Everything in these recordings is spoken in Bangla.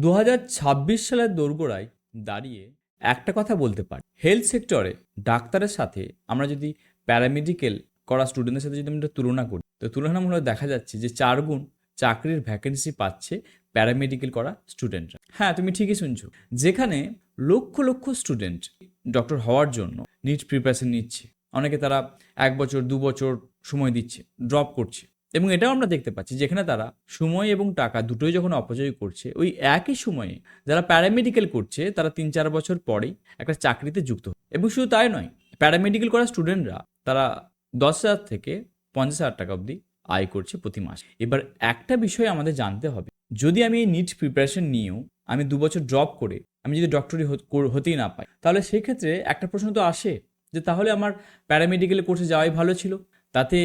2026 সালের দোরগোড়ায় দাঁড়িয়ে একটা কথা বলতে পারি, হেলথ সেক্টরে ডাক্তারের সাথে আমরা যদি প্যারামেডিক্যাল করা স্টুডেন্টদের সাথে যদি আমরা তুলনা করি, তো তুলনামূলক দেখা যাচ্ছে যে 4 গুণ চাকরির ভ্যাকেন্সি পাচ্ছে প্যারামেডিক্যাল করা স্টুডেন্টরা। হ্যাঁ, তুমি ঠিকই শুনছো। যেখানে লক্ষ লক্ষ স্টুডেন্ট ডক্টর হওয়ার জন্য নিট প্রিপারেশন নিচ্ছে, অনেকে তারা 1 বছর 2 বছর সময় দিচ্ছে, ড্রপ করছে, এবং এটাও আমরা দেখতে পাচ্ছি যেখানে তারা সময় এবং টাকা দুটোই যখন অপচয় করছে, ওই একই সময়ে যারা প্যারামেডিক্যাল করছে তারা 3-4 বছর পরেই একটা চাকরিতে যুক্ত হয়। এবং শুধু তাই নয়, প্যারামেডিক্যাল করা স্টুডেন্টরা তারা 10,000 থেকে 50,000 টাকা অবধি আয় করছে প্রতি মাসে। এবার একটা বিষয় আমাদের জানতে হবে, যদি আমি এই নিট প্রিপারেশন নিয়েও আমি 2 বছর ড্রপ করে আমি যদি ডক্টরি হতেই না পাই, তাহলে সেই ক্ষেত্রে একটা প্রশ্ন তো আসে যে তাহলে আমার প্যারামেডিক্যাল কোর্সে যাওয়াই ভালো ছিল, তাতে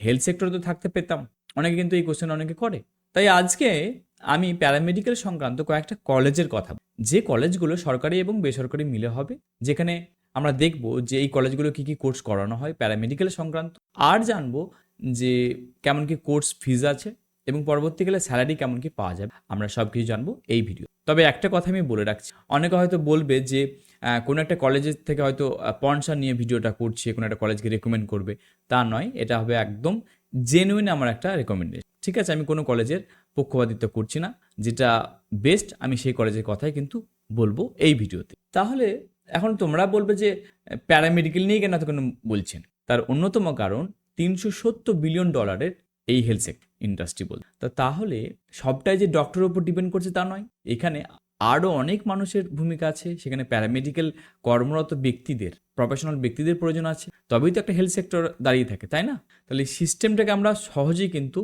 হেলথ সেক্টরে তো থাকতে পেতাম। অনেকে কিন্তু এই কোশ্চেন অনেকে করে। তাই আজকে আমি প্যারামেডিক্যাল সংক্রান্ত কয়েকটা কলেজের কথা, যে কলেজগুলো সরকারি এবং বেসরকারি মিলে হবে, যেখানে আমরা দেখব যে এই কলেজগুলো কি কি কোর্স করানো হয় প্যারামেডিক্যাল সংক্রান্ত, আর জানবো যে কেমন কি কোর্স ফিজ আছে এবং পরবর্তীকালে স্যালারি কেমন কি পাওয়া যাবে। আমরা সব কিছু জানবো এই ভিডিও। তবে একটা কথা আমি বলে রাখছি, অনেকে হয়তো বলবে যে কোনো একটা কলেজের থেকে হয়তো স্পন্সর নিয়ে ভিডিওটা করছে, কোনো একটা কলেজকে রেকমেন্ড করবে। তা নয়, এটা হবে একদম জেনুইন আমার একটা রেকমেন্ডেশন। ঠিক আছে, আমি কোনো কলেজের পক্ষপাতিত্ব করছি না, যেটা বেস্ট আমি সেই কলেজের কথাই কিন্তু বলবো এই ভিডিওতে। তাহলে এখন তোমরা বলবে যে প্যারামেডিক্যাল নিয়ে কেন এতক্ষণ বলছেন? তার অন্যতম কারণ $370 বিলিয়ন এই হেলথ সেক্টর ইন্ডাস্ট্রি বলতে। তাহলে সবটাই যে ডক্টরের উপর ডিপেন্ড করছে তা নয়, এখানে আরও অনেক মানুষের ভূমিকা আছে। সেখানে প্যারামেডিক্যাল কর্মরত ব্যক্তিদের, প্রফেশনাল ব্যক্তিদের প্রয়োজন আছে, তবেই তো একটা হেলথ সেক্টর দাঁড়িয়ে থাকে, তাই না? তাহলে এই সিস্টেমটাকে আমরা সহজেই কিন্তু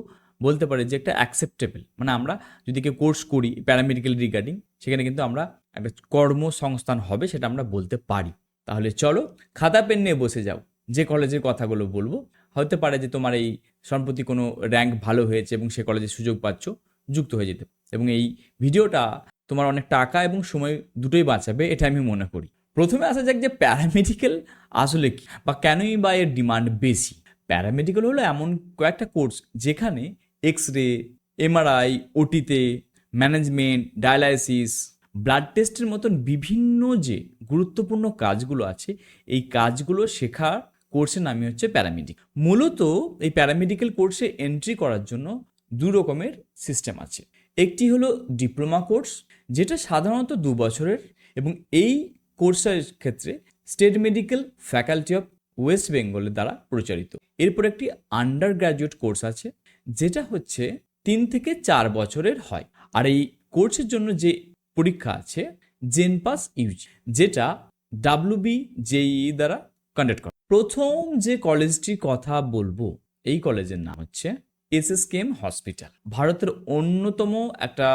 বলতে পারি যে একটা অ্যাকসেপ্টেবল, মানে আমরা যদি কেউ কোর্স করি প্যারামেডিক্যাল রিগার্ডিং, সেখানে কিন্তু আমরা একটা কর্মসংস্থান হবে, সেটা আমরা বলতে পারি। তাহলে চলো খাতা পেন নিয়ে বসে যাও, যে কলেজের কথাগুলো বলবো হতে পারে যে তোমার এই সম্প্রতি কোনো র্যাঙ্ক ভালো হয়েছে এবং সে কলেজে সুযোগ পাচ্ছ, যুক্ত হয়ে যেতে। এবং এই ভিডিওটা তোমার অনেক টাকা এবং সময় দুটোই বাঁচাবে, এটা আমি মনে করি। প্রথমে আসা যাক যে প্যারামেডিক্যাল আসলে কি, বা কেনই বা এর ডিমান্ড বেশি। প্যারামেডিক্যাল হলো এমন কয়েকটা কোর্স যেখানে এক্স-রে, এমআরআই, ওটিতে, ম্যানেজমেন্ট, ডায়ালাইসিস, ব্লাড টেস্টের মতন বিভিন্ন যে গুরুত্বপূর্ণ কাজগুলো আছে, এই কাজগুলো শেখার কোর্সের নামই হচ্ছে প্যারামেডিক। মূলত এই প্যারামেডিক্যাল কোর্সে এন্ট্রি করার জন্য 2 রকমের সিস্টেম আছে। একটি হলো ডিপ্লোমা কোর্স, যেটা সাধারণত 2 বছরের, এবং এই কোর্সের ক্ষেত্রে state medical faculty of West বেঙ্গলের দ্বারা পরিচালিত। এরপর একটি আন্ডার গ্র্যাজুয়েট কোর্স আছে, যেটা হচ্ছে 3 থেকে 4 বছরের হয়। আর এই কোর্সের জন্য যে পরীক্ষা আছে জেনপাস ইউজি, যেটা WBJEE দ্বারা কন্ডাক্ট করে। প্রথম যে কলেজটির কথা বলবো, এই কলেজের নাম হচ্ছে SSKM হসপিটাল। ভারতের অন্যতম একটা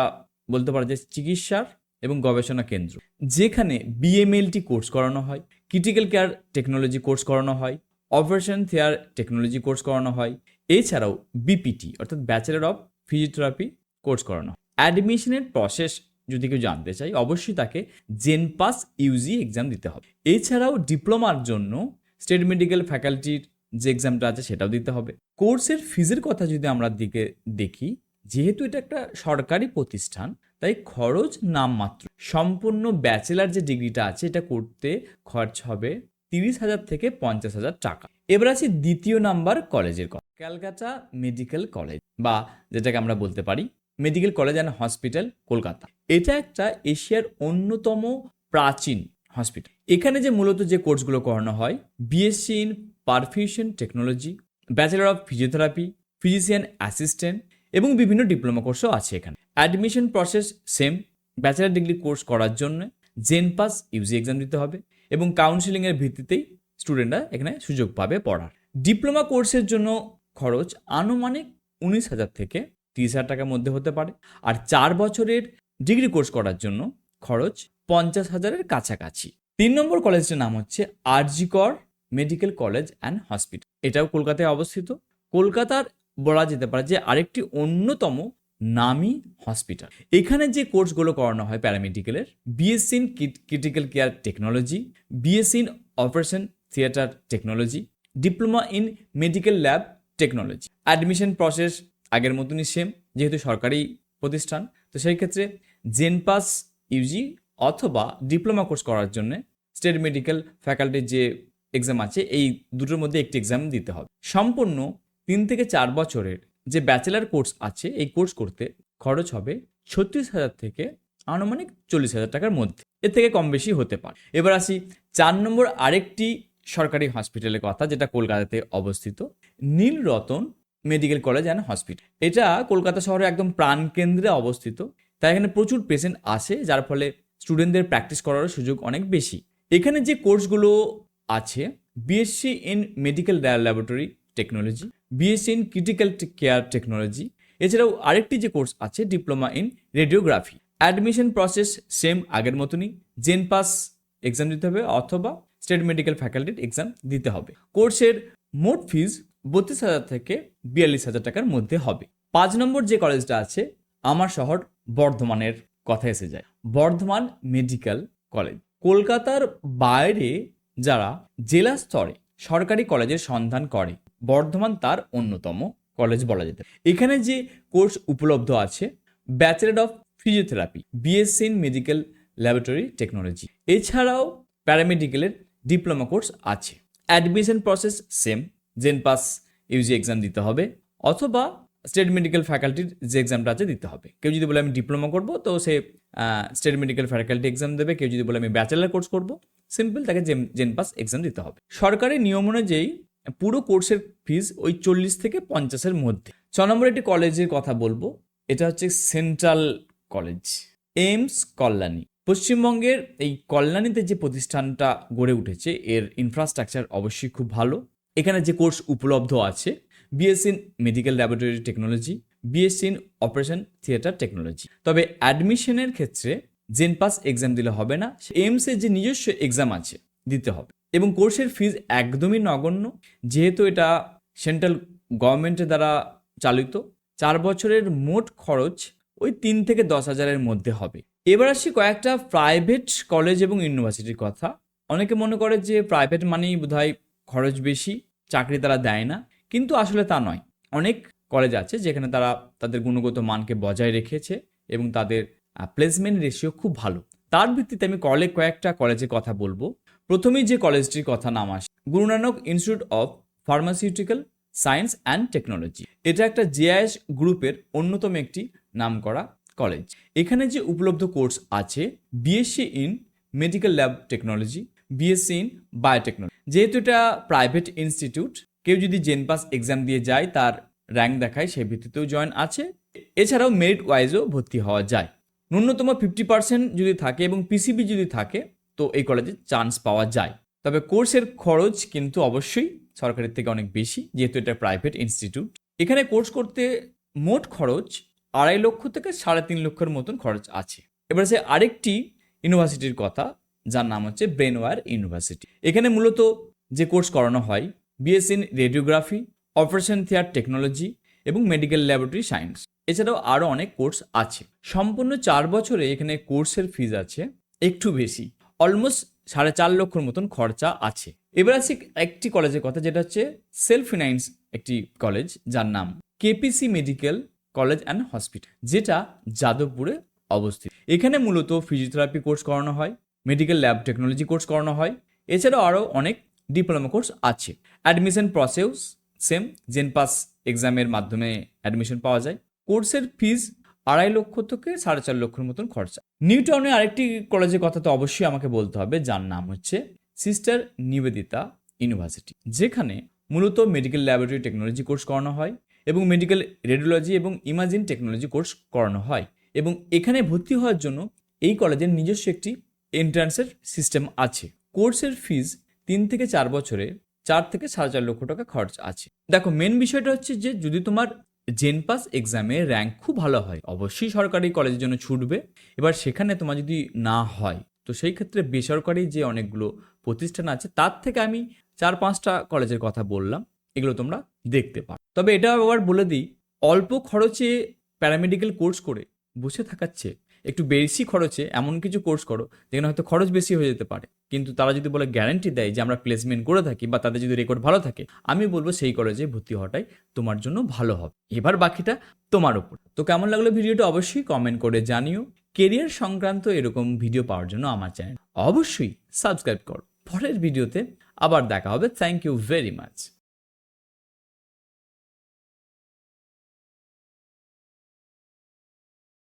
বলতে পারা যায় চিকিৎসার এবং গবেষণা কেন্দ্র, যেখানে BMLT কোর্স করানো হয়, ক্রিটিক্যাল কেয়ার টেকনোলজি কোর্স করানো হয়, অপারেশন থিয়ার টেকনোলজি কোর্স করানো হয়, এছাড়াও BPT অর্থাৎ ব্যাচেলর অফ ফিজিওথেরাপি কোর্স করানো হয়। অ্যাডমিশনের প্রসেস যদি কেউ জানতে চাই, অবশ্যই তাকে জেনপাস ইউজি এক্সাম দিতে হবে। এছাড়াও ডিপ্লোমার জন্য স্টেট মেডিকেল ফ্যাকাল্টির যে এক্সামটা আছে সেটাও দিতে হবে। কোর্সের ফিজের কথা যদি আমরা দেখি, যেহেতু এটা একটা সরকারি প্রতিষ্ঠান, তাই খরচ নামমাত্র। সম্পূর্ণ ব্যাচেলার যে ডিগ্রিটা আছে এটা করতে খরচ হবে 30,000 থেকে 50,000 টাকা। এবার আছে দ্বিতীয় নাম্বার কলেজের কথা, ক্যালকাটা মেডিকেল কলেজ, বা যেটাকে আমরা বলতে পারি medical college and hospital Kolkata. এটা একটা এশিয়ার অন্যতম প্রাচীন হসপিটাল। এখানে যে মূলত যে কোর্সগুলো করানো হয়, BSc in perfusion technology, bachelor of physiotherapy, physician assistant, এবং বিভিন্ন ডিপ্লোমা কোর্সও আছে এখানে। Admission process same. Bachelor degree course করার জন্য জেনপাস ইউজি এক্সাম দিতে হবে, এবং কাউন্সিলিংয়ের ভিত্তিতেই স্টুডেন্টরা এখানে সুযোগ পাবে পড়ার। ডিপ্লোমা কোর্সের জন্য খরচ আনুমানিক 19,000 থেকে 30,000 টাকার মধ্যে হতে পারে। আর 4 বছরের ডিগ্রি কোর্স করার জন্য খরচ 50,000-এর কাছাকাছি। 3 নম্বর কলেজটির নাম হচ্ছে RG কর মেডিকেল কলেজ অ্যান্ড হসপিটাল। এটাও কলকাতায় অবস্থিত। কলকাতার বলা যেতে পারে যে আরেকটি অন্যতম নামী হসপিটাল। এখানে যে কোর্সগুলো করানো হয় প্যারামেডিক্যালের, BSc in critical care technology, BSc in operation theatre technology, diploma in medical lab technology. Admission process আগের মতনই সেম, যেহেতু সরকারি প্রতিষ্ঠান, তো সেই ক্ষেত্রে জেনপাস ইউজি অথবা ডিপ্লোমা কোর্স করার জন্য স্টেট মেডিকেল ফ্যাকাল্টির যে এক্সাম আছে এই দুটোর মধ্যে একটি এক্সাম দিতে হবে। সম্পূর্ণ 3 থেকে 4 বছরের যে ব্যাচেলার কোর্স আছে এই কোর্স করতে খরচ হবে 36,000 থেকে আনুমানিক 40,000 টাকার মধ্যে, এর থেকে কম বেশি হতে পারে। এবার আসি 4 নম্বর আরেকটি সরকারি হসপিটালের কথা, যেটা কলকাতাতে অবস্থিত, Nilratan medical college and hospital. এটা কলকাতা শহরে একদম প্রাণকেন্দ্রে অবস্থিত, তাই এখানে প্রচুর পেশেন্ট আসে, যার ফলে স্টুডেন্টদের প্র্যাকটিস করারও সুযোগ অনেক বেশি। এখানে যে কোর্সগুলো আছে, BSc in medical laboratory technology, BSc in critical care technology, এছাড়াও আরেকটি যে কোর্স আছে diploma in radiography. Admission process same আগের মতনই, জেনপাস এক্সাম দিতে হবে অথবা স্টেট মেডিকেল ফ্যাকাল্টির এক্সাম দিতে হবে। কোর্সের মোট ফিজ 32,000 থেকে 42,000 টাকার মধ্যে হবে। 5 নম্বর যে কলেজটা আছে আমার শহর বর্ধমানের কথা এসে যায়, বর্ধমান মেডিকেল কলেজ। কলকাতার বাইরে যারা জেলা স্তরে সরকারি কলেজের সন্ধান করে, বর্ধমান তার অন্যতম কলেজ বলা যেতে পারে। এখানে যে কোর্স উপলব্ধ আছে, bachelor of physiotherapy, BSc in medical laboratory technology, এছাড়াও প্যারামেডিকেলের ডিপ্লোমা কোর্স আছে। Admission process same, জেনপাস Yuji exam দিতে হবে অথবা স্টেট মেডিকেল ফ্যাকাল্টির যে এক্সামটা আছে দিতে হবে। কেউ যদি বলে আমি ডিপ্লোমা করব তো সে স্টেট মেডিকেল ফ্যাকাল্টি এক্সাম দেবে, কেউ যদি বলে আমি ব্যাচেলার কোর্স করব সিম্পল তাকে জেনপাস এক্সাম দিতে হবে। সরকারি নিয়ম অনুযায়ী পুরো কোর্সের ফিজ ওই 40 থেকে 50-এর মধ্যে। 6 নম্বর একটি কলেজের কথা বলবো, এটা হচ্ছে সেন্ট্রাল কলেজ, এইমস কল্যাণী। পশ্চিমবঙ্গের এই কল্যাণীতে যে প্রতিষ্ঠানটা গড়ে উঠেছে এর ইনফ্রাস্ট্রাকচার অবশ্যই খুব ভালো। এখানে যে কোর্স উপলব্ধ আছে, BSc in medical laboratory technology, BSc in operation theatre technology. তবে অ্যাডমিশনের ক্ষেত্রে জেনপাস এক্সাম দিলে হবে না, এইমসের যে নিজস্ব এক্সাম আছে দিতে হবে। এবং কোর্সের ফিজ একদমই নগণ্য, যেহেতু এটা সেন্ট্রাল গভর্নমেন্টের দ্বারা চালিত। 4 বছরের মোট খরচ ওই 3 থেকে 10,000-এর মধ্যে হবে। এবার আসি কয়েকটা প্রাইভেট কলেজ এবং ইউনিভার্সিটির কথা। অনেকে মনে করে যে প্রাইভেট মানেই বোধহয় খরচ বেশি, চাকরি তারা দেয় না, কিন্তু আসলে তা নয়। অনেক কলেজ আছে যেখানে তারা তাদের গুণগত মানকে বজায় রেখেছে এবং তাদের প্লেসমেন্ট রেশিও খুব ভালো। তার ভিত্তিতে আমি কয়েকটা কলেজের কথা বলবো। প্রথমেই যে কলেজটির কথা নাম আসে, Guru Nanak institute of pharmaceutical science and technology. এটা একটা জেআইএস গ্রুপের অন্যতম একটি নামকরা কলেজ। এখানে যে উপলব্ধ কোর্স আছে, BSc in medical lab technology, BSc in biotechnology. যেহেতু এটা প্রাইভেট ইনস্টিটিউট, কেউ যদি জেনপাস এক্সাম দিয়ে যায় তার র্যাঙ্ক দেখায়, সেই ভিত্তিতেও জয়েন আছে। এছাড়াও মেরিট ওয়াইজও ভর্তি হওয়া যায়। ন্যূনতম 50% যদি থাকে এবং পিসিবি যদি থাকে তো এই কলেজে চান্স পাওয়া যায়। তবে কোর্সের খরচ কিন্তু অবশ্যই সরকারের থেকে অনেক বেশি, যেহেতু এটা প্রাইভেট ইনস্টিটিউট। এখানে কোর্স করতে মোট খরচ 2.5 লক্ষ থেকে 3.5 লক্ষের মতন খরচ আছে। এবার সে আরেকটি ইউনিভার্সিটির কথা, যার নাম হচ্ছে ব্রেনওয়্যার ইউনিভার্সিটি। এখানে মূলত যে কোর্স করানো হয়, BSc in radiography, operation theatre technology এবং মেডিকেল ল্যাবরেটরি সায়েন্স। এছাড়াও আরও অনেক কোর্স আছে। সম্পূর্ণ 4 বছরে এখানে কোর্সের ফিজ আছে একটু বেশি, অলমোস্ট 4.5 লক্ষর মতন খরচা আছে। এবার আসি একটি কলেজের কথা, যেটা হচ্ছে সেলফ ফিনান্স একটি কলেজ, যার নাম KPC medical college and hospital, যেটা যাদবপুরে অবস্থিত। এখানে মূলত ফিজিওথেরাপি কোর্স করানো হয়, মেডিকেল ল্যাব টেকনোলজি কোর্স করানো হয়, এছাড়াও আরও অনেক ডিপ্লোমা কোর্স আছে। অ্যাডমিশন প্রসেস সেম, জেনপাস এক্সামের মাধ্যমে অ্যাডমিশন পাওয়া যায়। কোর্সের ফিজ 2.5 লক্ষ থেকে 4.5 লক্ষের মতন খরচা। নিউ টাউনে আরেকটি কলেজের কথা তো অবশ্যই আমাকে বলতে হবে, যার নাম হচ্ছে সিস্টার নিবেদিতা ইউনিভার্সিটি, যেখানে মূলত মেডিকেল ল্যাবরেটরি টেকনোলজি কোর্স করানো হয় এবং মেডিকেল রেডিওলজি এবং ইমাজিং টেকনোলজি কোর্স করানো হয়। এবং এখানে ভর্তি হওয়ার জন্য এই কলেজের নিজস্ব একটি এন্ট্রান্সের সিস্টেম আছে। কোর্সের ফিজ 3 থেকে 4 বছরে 4 থেকে 4.5 লক্ষ টাকা খরচ আছে। দেখো, মেন বিষয়টা হচ্ছে যে যদি তোমার জেনপাস এক্সামে র্যাঙ্ক খুব ভালো হয়, অবশ্যই সরকারি কলেজের জন্য ছুটবে। এবার সেখানে তোমার যদি না হয়, তো সেই ক্ষেত্রে বেসরকারি যে অনেকগুলো প্রতিষ্ঠান আছে, তার থেকে আমি 4-5টা কলেজের কথা বললাম, এগুলো তোমরা দেখতে পারো। তবে এটা আবার বলে দিই, অল্প খরচে প্যারামেডিক্যাল কোর্স করে বসে থাকাচ্ছে একটু বেশি খরচে এমন কিছু কোর্স করো যেখানে হয়তো খরচ বেশি হয়ে যেতে পারে, কিন্তু তারা যদি বলে গ্যারান্টি দেয় যে আমরা প্লেসমেন্ট করে থাকি বা তাদের যদি রেকর্ড ভালো থাকে, আমি বলবো সেই কলেজে ভর্তি হওয়াটাই তোমার জন্য ভালো হবে। এবার বাকিটা তোমার উপর। তো কেমন লাগলো ভিডিওটা অবশ্যই কমেন্ট করে জানিও। কেরিয়ার সংক্রান্ত এরকম ভিডিও পাওয়ার জন্য আমার চ্যানেল অবশ্যই সাবস্ক্রাইব করো। পরের ভিডিওতে আবার দেখা হবে। Thank you very much.